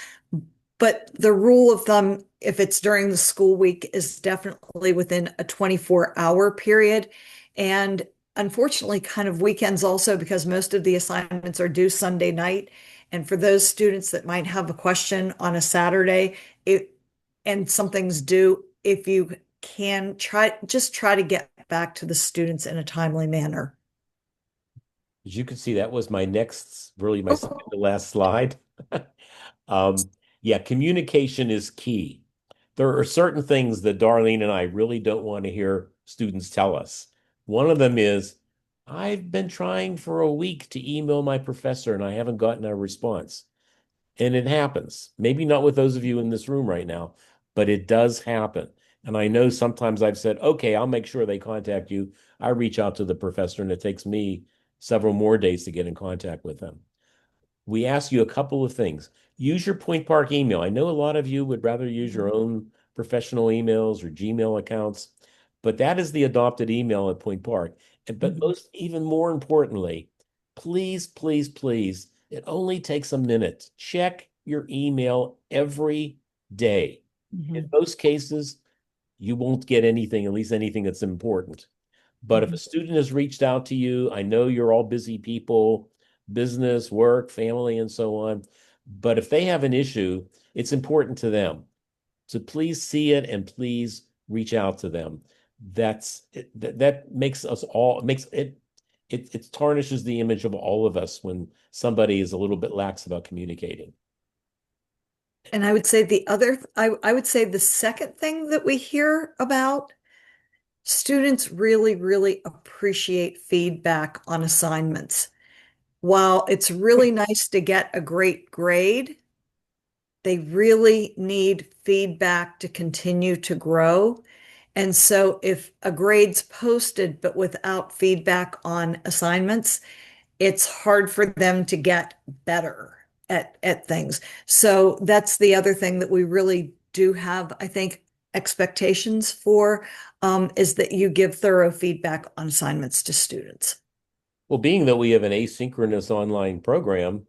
But the rule of thumb, if it's during the school week, is definitely within a 24-hour period. And unfortunately, kind of weekends also, because most of the assignments are due Sunday night. And for those students that might have a question on a Saturday, and something's due, if you can try to get back to the students in a timely manner. As you can see, that was my next, really my second to last slide. Yeah, communication is key. There are certain things that Darlene and I really don't want to hear students tell us. One of them is, I've been trying for a week to email my professor and I haven't gotten a response. And it happens. Maybe not with those of you in this room right now, but it does happen. And I know sometimes I've said, okay, I'll make sure they contact you. I reach out to the professor and it takes me several more days to get in contact with them. We ask you a couple of things. Use your Point Park email. I know a lot of you would rather use your own professional emails or Gmail accounts, but that is the adopted email at Point Park. But even more importantly, please, please, please, it only takes a minute. Check your email every day. In most cases, you won't get anything, at least anything that's important. But if a student has reached out to you, I know you're all busy people, business, work, family, and so on. But if they have an issue, it's important to them. So please see it and please reach out to them. That makes us all it tarnishes the image of all of us when somebody is a little bit lax about communicating. And I would say I would say the second thing that we hear about, students really, really appreciate feedback on assignments. While it's really nice to get a great grade, they really need feedback to continue to grow. And so if a grade's posted but without feedback on assignments, it's hard for them to get better at things. So that's the other thing that we really do have, I think, expectations for, is that you give thorough feedback on assignments to students. Well, being that we have an asynchronous online program,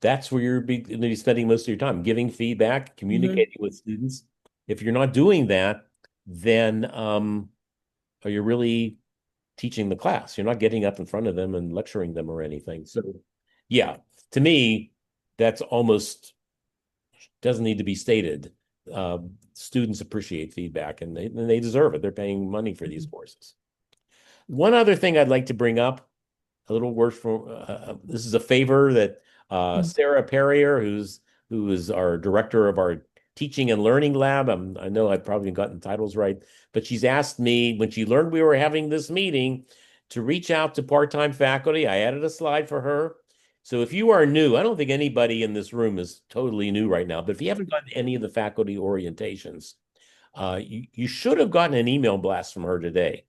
that's where you're going to be spending most of your time, giving feedback, communicating with students. If you're not doing that, then are you really teaching the class? You're not getting up in front of them and lecturing them or anything. So yeah, to me, that's almost doesn't need to be stated. Students appreciate feedback and they deserve it. They're paying money for these courses. One other thing I'd like to bring up, a little word from this is a favor that Sarah Perrier, who is our director of our teaching and learning lab. I know I've probably gotten titles right, but she's asked me when she learned we were having this meeting to reach out to part-time faculty. I added a slide for her. So if you are new, I don't think anybody in this room is totally new right now, but if you haven't gotten any of the faculty orientations, you should have gotten an email blast from her today.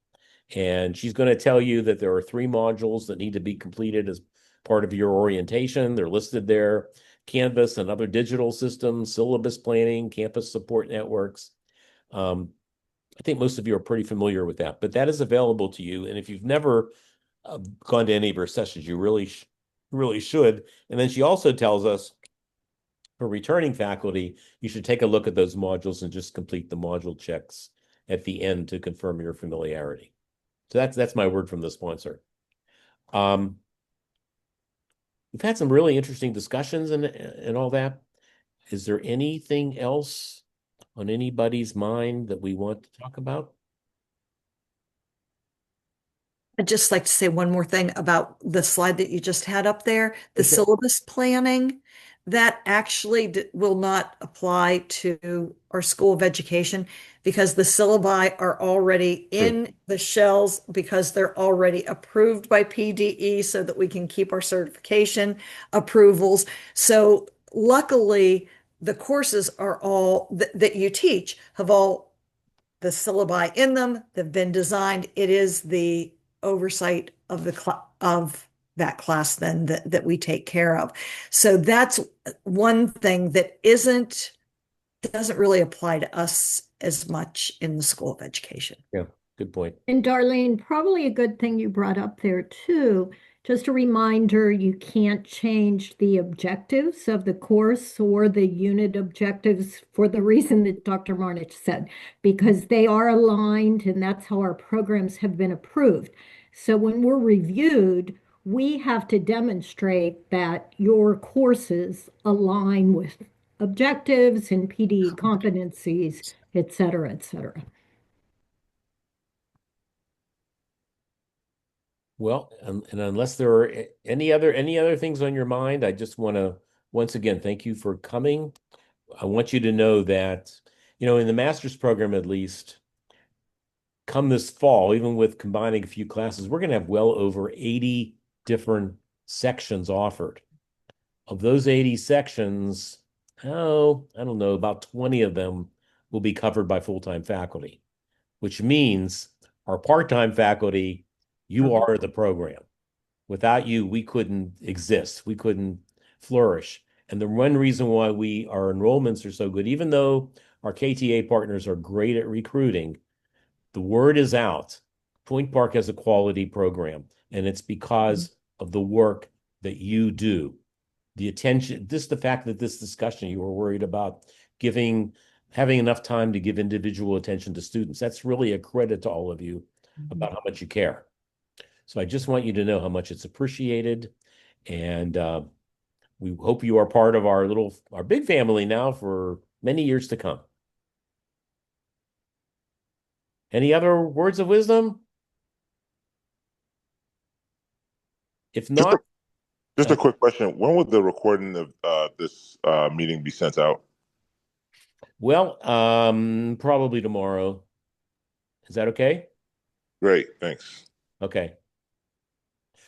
And she's going to tell you that there are 3 modules that need to be completed as part of your orientation. They're listed there: Canvas and other digital systems, syllabus planning, campus support networks. I think most of you are pretty familiar with that, but that is available to you. And if you've never gone to any of her sessions, you really should. And then she also tells us for returning faculty, you should take a look at those modules and just complete the module checks at the end to confirm your familiarity. So that's my word from the sponsor. We've had some really interesting discussions and all that. Is there anything else on anybody's mind that we want to talk about? I'd just like to say one more thing about the slide that you just had up there, the Okay. syllabus planning. That actually will not apply to our School of Education because the syllabi are already in the shells because they're already approved by PDE so that we can keep our certification approvals. So luckily, the courses are all that you teach have all the syllabi in them. They've been designed. It is the oversight of that class then that we take care of. So that's one thing that doesn't really apply to us as much in the School of Education. Yeah, good point. And Darlene, probably a good thing you brought up there too. Just a reminder, you can't change the objectives of the course or the unit objectives for the reason that Dr. Marnich said, because they are aligned and that's how our programs have been approved. So when we're reviewed, we have to demonstrate that your courses align with objectives and PDE competencies, et cetera, et cetera. Well, and unless there are any other things on your mind, I just want to once again thank you for coming. I want you to know that, in the master's program at least, come this fall, even with combining a few classes, we're going to have well over 80 different sections offered. Of those 80 sections, I don't know, about 20 of them will be covered by full-time faculty, which means our part-time faculty, you are the program. Without you, we couldn't exist. We couldn't flourish. And the one reason why our enrollments are so good, even though our KTA partners are great at recruiting, the word is out. Point Park has a quality program, and it's because of the work that you do. The attention, the fact that this discussion, you were worried about having enough time to give individual attention to students. That's really a credit to all of you about how much you care. So I just want you to know how much it's appreciated. And we hope you are part of our big family now for many years to come. Any other words of wisdom? If not, Just a quick question. When will the recording of this meeting be sent out? well, probably tomorrow. Is that okay? Great, thanks. Okay.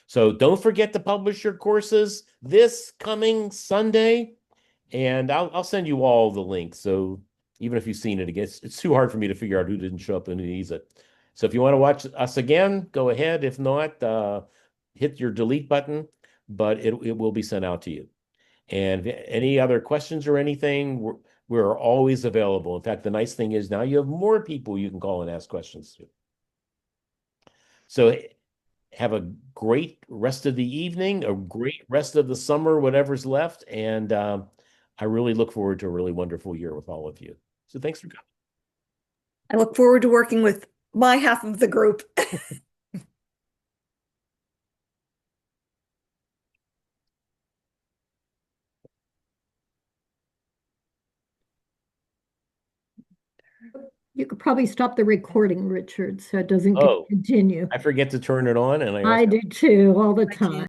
So don't forget to publish your courses this coming Sunday, and I'll send you all the links. So even if you've seen it again, it's too hard for me to figure out who didn't show up and who needs it. So if you want to watch us again, go ahead. If not, hit your delete button, but it will be sent out to you. And any other questions or anything, we're always available. In fact, the nice thing is now you have more people you can call and ask questions to. So have a great rest of the evening, a great rest of the summer, whatever's left. And I really look forward to a really wonderful year with all of you. So thanks for coming. I look forward to working with my half of the group. You could probably stop the recording, Richard, so it doesn't Oh. continue. I forget to turn it on, and I do too, all the I can't. time.